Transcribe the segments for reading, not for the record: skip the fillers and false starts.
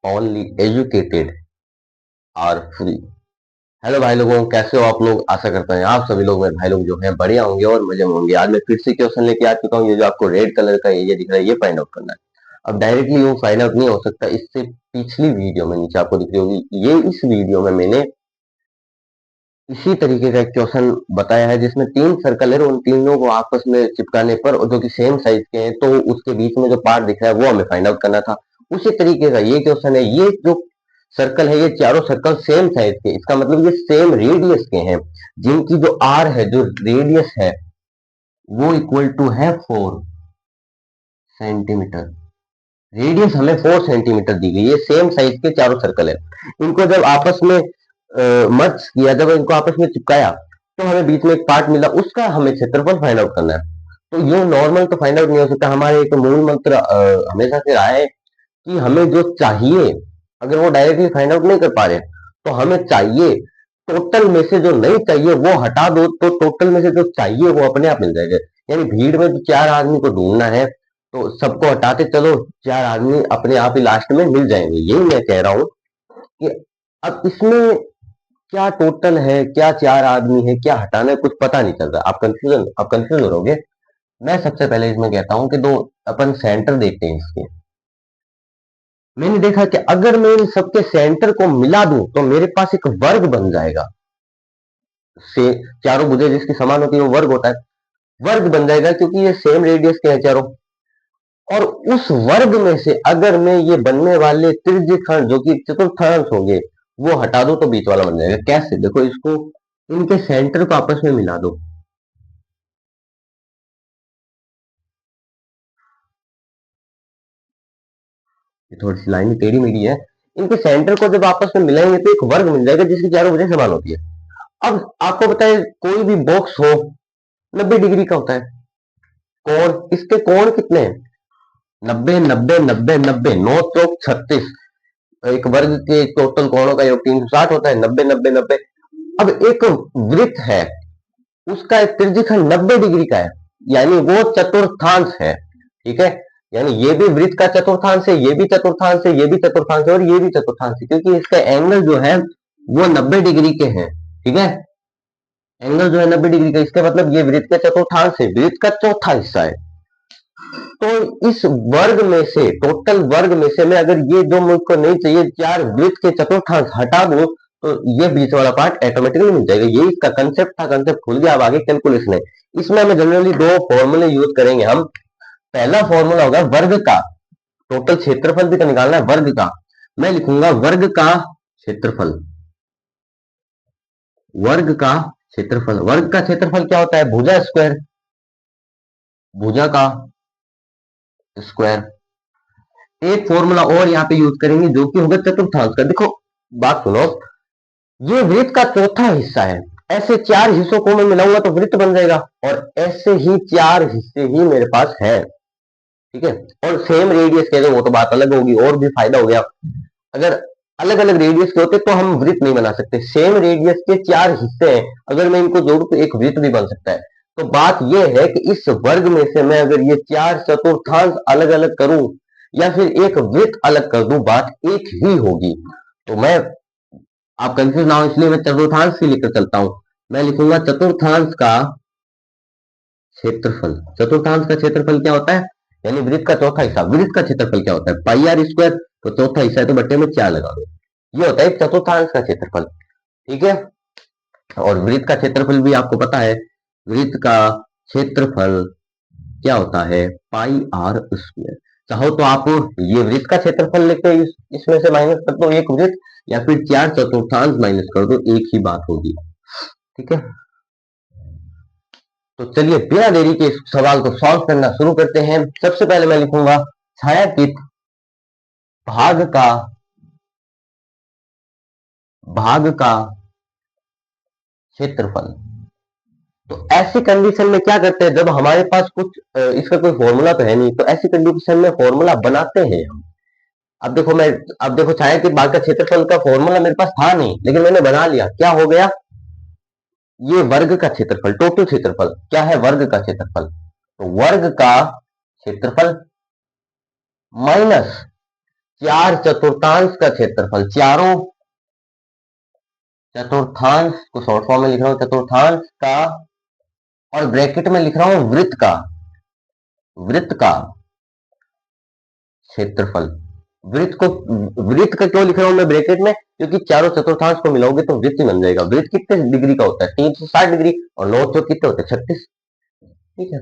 Only educated are free. Hello भाई लोगों, कैसे हो आप लोग? आशा करता हैं आप सभी लोग, मेरे भाई लोग जो हैं बढ़िया होंगे और मजे में होंगे। आज मैं फिर से क्वेश्चन लेके आ चुका हूँ। ये जो आपको रेड कलर का एरिया दिख रहा है, ये फाइंड आउट करना है। अब डायरेक्टली वो फाइंड आउट नहीं हो सकता, इससे पिछली वीडियो में नीचे आपको दिख रही होगी, ये इस वीडियो में मैंने इसी तरीके का एक क्वेश्चन बताया है जिसमें तीन सर्कल है, उन तीनों को आपस में चिपकाने पर, और जो कि सेम साइज के हैं, तो उसके बीच में जो पार्ट दिख रहा है वो हमें फाइंड आउट करना था। उसी तरीके का ये क्वेश्चन है। ये जो सर्कल है, ये चारों सर्कल सेम साइज के, इसका मतलब ये सेम रेडियस के हैं, जिनकी जो आर है, जो रेडियस है, वो इक्वल टू है 4 सेंटीमीटर। रेडियस हमें 4 सेंटीमीटर दी गई है। सेम साइज के चारों सर्कल है। इनको जब आपस में मर्ज किया, जब इनको आपस में चिपकाया, तो हमें बीच में एक पार्ट मिला, उसका हमें क्षेत्रफल फाइंड आउट करना है। तो ये नॉर्मल तो फाइंड आउट नहीं हो सकता। हमारे एक मूल मंत्र हमेशा से रहा है कि हमें जो चाहिए, अगर वो डायरेक्टली फाइंड आउट नहीं कर पा रहे, तो हमें चाहिए टोटल में से जो नहीं चाहिए वो हटा दो, तो टोटल में से जो चाहिए वो अपने आप मिल जाएगा। यानी भीड़ में जो 4 आदमी को ढूंढना है, तो सबको हटाते चलो, 4 आदमी अपने आप ही लास्ट में मिल जाएंगे। यही मैं कह रहा हूं कि अब इसमें क्या टोटल है, क्या 4 आदमी है, क्या हटाना है, कुछ पता नहीं चल रहा। आप कंफ्यूजन हो रहोगे। मैं सबसे पहले इसमें कहता हूं कि दो अपन सेंटर देखते हैं इसके। मैंने देखा कि अगर मैं इन सबके सेंटर को मिला दूं तो मेरे पास एक वर्ग बन जाएगा। से चारों भुजें जिसकी समान होती है वो वर्ग होता है। वर्ग बन जाएगा क्योंकि ये सेम रेडियस के हैं चारों। और उस वर्ग में से अगर मैं ये बनने वाले त्रिज्यखंड जो कि चतुर्थांश होंगे वो हटा दूं तो बीच वाला बन जाएगा। कैसे? देखो, इसको इनके सेंटर को आपस में मिला दो। ये थोड़ी सी लाइन टेढ़ी मेढ़ी है। इनके सेंटर को जब आपस में मिलाएंगे तो एक वर्ग मिल जाएगा जिसकी चारों भुजें समान होती है। अब आपको बताए, कोई भी बॉक्स हो 90 डिग्री का होता है। कोण, इसके कोण कितने हैं? 90 90 90 90, 9 चौक 36। एक वर्ग के टोटल कोणों का योग 360 होता है। 90 90 90। अब एक वृत्त है, उसका एक त्रिज्यखंड 90 डिग्री का है, यानी वो चतुर्थांश है। ठीक है? यानी ये भी वृत्त का चतुर्थांश है, ये भी चतुर्थांश है, ये भी चतुर्थांश है, और ये भी चतुर्थांश है, क्योंकि इसका एंगल जो है वो 90 डिग्री के हैं। ठीक है? एंगल जो है 90 डिग्री का, इसका मतलब ये वृत्त का चतुर्थांश है, वृत्त का चौथा हिस्सा है। तो इस वर्ग में से, टोटल वर्ग में से, मैं अगर ये जो मुझको नहीं चाहिए, 4 वृत्त के चतुर्थांश हटा दूं, तो ये बीच वाला पार्ट ऑटोमेटिकली मिल जाएगा। ये इसका कंसेप्ट था। कंसेप्ट खुल गया। अब आगे कैलकुलेशन है। इसमें हमें जनरली दो फॉर्मूले यूज करेंगे हम। पहला फॉर्मूला होगा वर्ग का। टोटल क्षेत्रफल भी तो निकालना है वर्ग का। मैं लिखूंगा वर्ग का क्षेत्रफल। वर्ग का क्षेत्रफल। वर्ग का क्षेत्रफल क्या होता है? भुजा स्क्वायर। भुजा का स्क्वायर। एक फॉर्मूला और यहाँ पे यूज करेंगे जो कि होगा चतुर्थांश का। देखो, बात सुनो, ये वृत्त का चौथा हिस्सा है। ऐसे 4 हिस्सों को मैं मिलाऊंगा तो वृत्त बन जाएगा, और ऐसे ही 4 हिस्से ही मेरे पास है। ठीक है? और सेम रेडियस के, वो तो बात अलग होगी, और भी फायदा हो गया। अगर अलग अलग रेडियस के होते तो हम वृत्त नहीं बना सकते। सेम रेडियस के 4 हिस्से हैं, अगर मैं इनको जोड़ू तो एक वृत्त भी बन सकता है। तो बात यह है कि इस वर्ग में से मैं अगर ये 4 चतुर्थांश अलग अलग करूं, या फिर एक वृत्त अलग कर दूं, बात एक ही होगी। तो मैं, आप कंफ्यूज ना हो इसलिए मैं चतुर्थांश ही लिखकर चलता हूं। मैं लिखूंगा चतुर्थांश का क्षेत्रफल। चतुर्थांश का क्षेत्रफल क्या होता है? यानी वृत्त का चौथा हिस्सा। वृत्त का क्षेत्रफल क्या होता है? Pi r square. तो चौथा हिस्सा है तो बट्टे में 4 लगा दो। ये होता है एक चतुर्थांश का क्षेत्रफल। ठीक है? और वृत्त का क्षेत्रफल भी आपको पता है। वृत्त का क्षेत्रफल क्या होता है? Pi r square. चाहो तो आप ये वृत्त का क्षेत्रफल लेके इसमें से माइनस कर दो एक वृत्त, या फिर 4 चतुर्थांश माइनस कर दो, एक ही बात होगी। ठीक है? तो चलिए बिना देरी के इस सवाल को सॉल्व करना शुरू करते हैं। सबसे पहले मैं लिखूंगा छायांकित भाग का, भाग का क्षेत्रफल। तो ऐसी कंडीशन में क्या करते हैं, जब हमारे पास कुछ इसका कोई फॉर्मूला तो है नहीं, तो ऐसी कंडीशन में फॉर्मूला बनाते हैं हम। अब देखो, अब देखो, छायांकित भाग का क्षेत्रफल का फॉर्मूला मेरे पास था नहीं, लेकिन मैंने बना लिया। क्या हो गया? ये वर्ग का क्षेत्रफल, टोटल क्षेत्रफल क्या है? वर्ग का क्षेत्रफल। तो वर्ग का क्षेत्रफल माइनस चार चतुर्थांश का क्षेत्रफल, चारों चतुर्थांश को शॉर्ट फॉर्म में लिख रहा हूं, चतुर्थांश का, और ब्रैकेट में लिख रहा हूं वृत्त का क्षेत्रफल। वृत्त का क्यों लिख रहा हूं मैं ब्रैकेट में, क्योंकि चारों चतुर्थांश को मिलाओगे तो वृत्त ही बन जाएगा। वृत्त कितने डिग्री का होता है, 360 डिग्री, और 9 चौक कितने होते हैं, 36। ठीक है,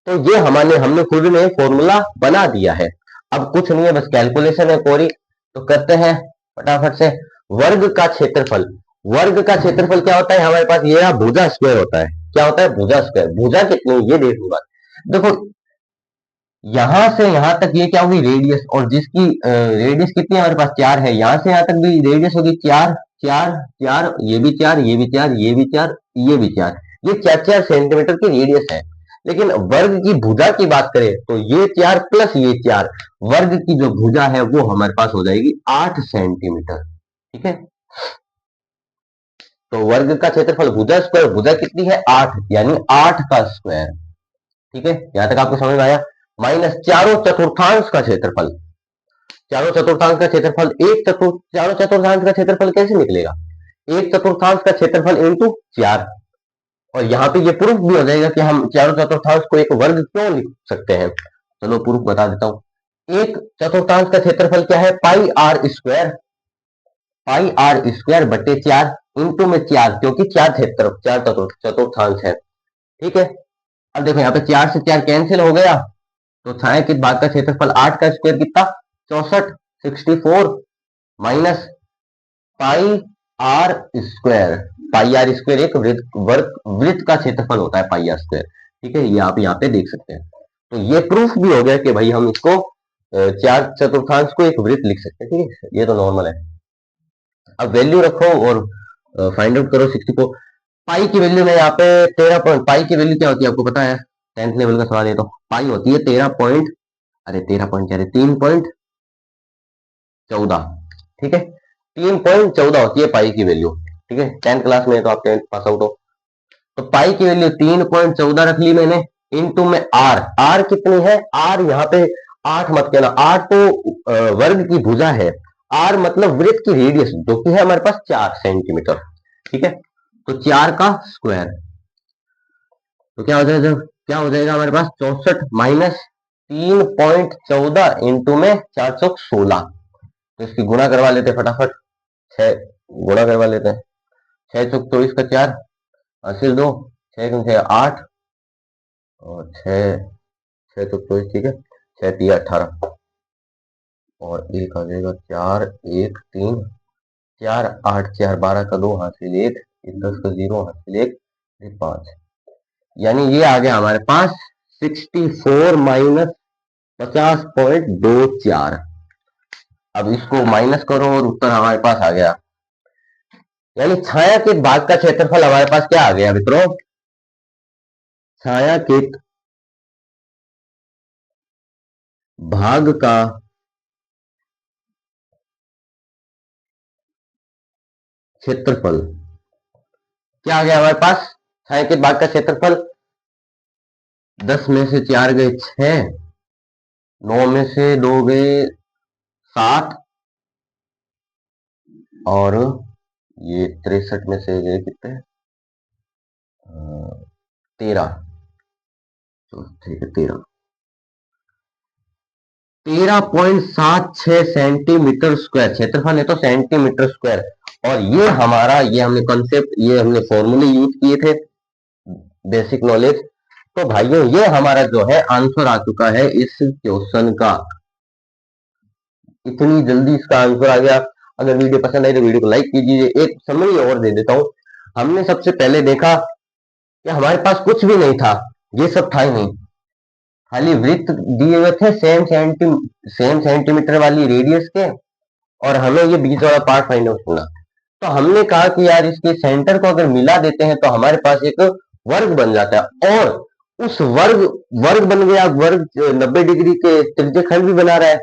तो ये हमने खुद ने फॉर्मूला बना दिया है। अब कुछ नहीं है, बस कैलकुलेशन है पूरी, तो करते हैं फटाफट से। वर्ग का क्षेत्रफल, वर्ग का क्षेत्रफल क्या होता है हमारे पास, ये भुजा स्क्वायर होता है। क्या होता है, भुजा स्क्वायर। भुजा कितनी, ये देखो बात, देखो यहां से यहां तक ये क्या होगी, रेडियस, और जिसकी रेडियस कितनी है हमारे पास, 4 है। यहां से यहां तक भी रेडियस होगी 4 4 4, ये भी 4, ये भी 4, ये भी 4, ये भी 4, ये 4 सेंटीमीटर की रेडियस है। लेकिन वर्ग की भुजा की बात करें तो ये 4 प्लस ये 4, वर्ग की जो भुजा है वो हमारे पास हो जाएगी 8 सेंटीमीटर। ठीक है, तो वर्ग का क्षेत्रफल भुजा स्क्वायर, भुजा कितनी है 8, यानी 8 का स्क्वायर। ठीक है, यहां तक आपको समझ में आया। माइनस चारों चतुर्थांश का क्षेत्रफल, चारों चतुर्थांश का क्षेत्रफल, चारों चतुर्थांश का क्षेत्रफल कैसे निकलेगा, एक चतुर्थांश का क्षेत्रफल इंटू 4। और यहाँ पे ये प्रूफ भी हो जाएगा कि हम चारों चतुर्थांश को एक वर्ग क्यों लिख सकते हैं। चलो प्रूफ बता देता हूं। एक चतुर्थांश का क्षेत्रफल क्या है, pi r square, pi r square बटे 4 इंटू में 4, क्योंकि चार चतुर्थांश है। ठीक है, अब देखो यहाँ पे 4 से 4 कैंसिल हो गया, तो छायांकित भाग का क्षेत्रफल 8 का स्क्वायर कितना, 64, 64 minus pi r square. Pi r square एक वृत्त का क्षेत्रफल होता है, पाई आर स्क्वायर। ठीक है, ये आप यहाँ पे देख सकते हैं। तो ये प्रूफ भी हो गया कि भाई हम इसको चार चतुर्थांश को एक वृत्त लिख सकते हैं। ठीक है, ये तो नॉर्मल है। अब वैल्यू रखो और फाइंड आउट करो 64। पाई की वैल्यू में यहाँ पे 13 पॉइंट, पाई की वैल्यू क्या होती है आपको पता है, 10th लेवल का सवाल है। तो पाई होती है 13 पॉइंट, अरे 13 पॉइंट कह रहे, 3.14। ठीक है, 3.14 होती है पाई की वैल्यू। ठीक है, 10th क्लास में तो आप 10th पास आउट हो। तो पाई की वैल्यू 3.14 रख ली मैंने, इनटू में आर, आर कितनी है, आर यहाँ पे 8 मत कहना, आर तो वर्ग की भुजा है, आर मतलब वृत्त की रेडियस जो कि है हमारे पास 4 सेंटीमीटर। ठीक है, तो 4 का स्क्वायर, तो क्या हो जाएगा, क्या हो जाएगा हमारे पास 64 माइनस 3.14 इंटू में 416। तो इसकी गुणा करवा लेते फटाफट, 6 गुणा करवा लेते हैं, 6 चौक 24 का 4, 80 2, 6 6 8, और 6 चौक 24, ठीक है, 6 3 18, और एक आ जाएगा 4 1 3, 4 8 4 12 का 2 हासिल 1, 10 का 0 हासिल 1, 5, यानी ये आ गया हमारे पास 64 माइनस 50.24। अब इसको माइनस करो और उत्तर हमारे पास आ गया, यानी छायांकित भाग का क्षेत्रफल हमारे पास क्या आ गया मित्रों, छायांकित भाग का क्षेत्रफल क्या आ गया हमारे पास, छायांकित भाग का क्षेत्रफल 10 में से 4 गए 6, 9 में से 2 गए 7, और ये 63 में से गए कितने, 13, तो ठीक है 13.76 सेंटीमीटर स्क्वायर क्षेत्रफल है, तो सेंटीमीटर स्क्वायर। और ये हमारा, ये हमने कॉन्सेप्ट, ये हमने फॉर्मूले यूज किए थे, बेसिक नॉलेज। तो भाइयों ये हमारा जो है आंसर आ चुका है इस क्वेश्चन का, इतनी जल्दी इसका आंसर आ गया। अगर वीडियो पसंद आई तो वीडियो को लाइक कीजिए। एक समरी और दे देता हूं, हमने सबसे पहले देखा कि हमारे पास कुछ भी नहीं था, ये सब था ही नहीं, खाली वृत्त दिए हुए थे सेम सेंटीमीटर वाली रेडियस के, और हमें ये बीच वाला पार्ट फाइंड आउट करना। तो हमने कहा कि यार इसके सेंटर को अगर मिला देते हैं तो हमारे पास एक वर्ग बन जाता है, और उस वर्ग बन गया, वर्ग 90 डिग्री के त्रिज्यखंड भी बना रहा है।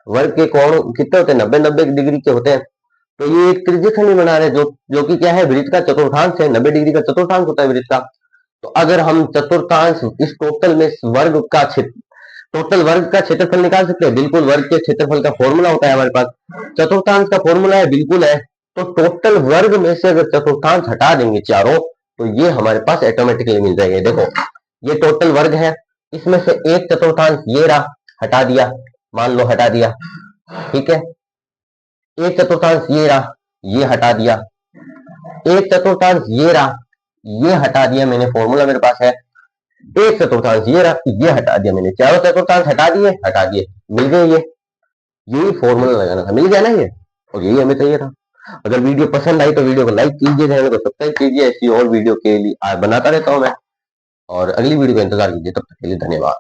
वर्ग के कोण कितने होते हैं, 90 डिग्री के होते हैं। तो ये एक त्रिज्यखंड भी बना रहे हैं, जो कि क्या है, वृत्त का चतुर्थांश है, 90 डिग्री का चतुर्थांश होता है वृत्त का। तो अगर हम चतुर्थांश इस टोटल में वर्ग का टोटल वर्ग का क्षेत्रफल निकाल सकते हैं, बिल्कुल। वर्ग के क्षेत्रफल का फॉर्मूला होता है हमारे पास। चतुर्थांश का फॉर्मूला है, बिल्कुल है। तो टोटल वर्ग में से अगर चतुर्थांश हटा देंगे चारों, तो ये हमारे पास ऑटोमेटिकली मिल जाएंगे। देखो ये टोटल वर्ग है, इसमें से एक चतुर्थांश ये रहा, हटा दिया, मान लो हटा दिया, ठीक है। एक चतुर्थांश ये रहा, ये हटा दिया। एक चतुर्थांश ये रहा, ये हटा दिया मैंने, फॉर्मूला मेरे पास है। एक चतुर्थांश ये रहा, ये हटा दिया मैंने, चारों चतुर्थांश हटा दिए, मिल गए ये। यही फॉर्मूला लगाना था, मिल गया ना ये, और यही हमें चाहिए था। अगर वीडियो पसंद आई तो वीडियो को लाइक कीजिए, चैनल को सब्सक्राइब कीजिए। ऐसी और वीडियो के लिए बनाता रहता हूं मैं, और अगली वीडियो का इंतजार कीजिए। तब तक के लिए धन्यवाद।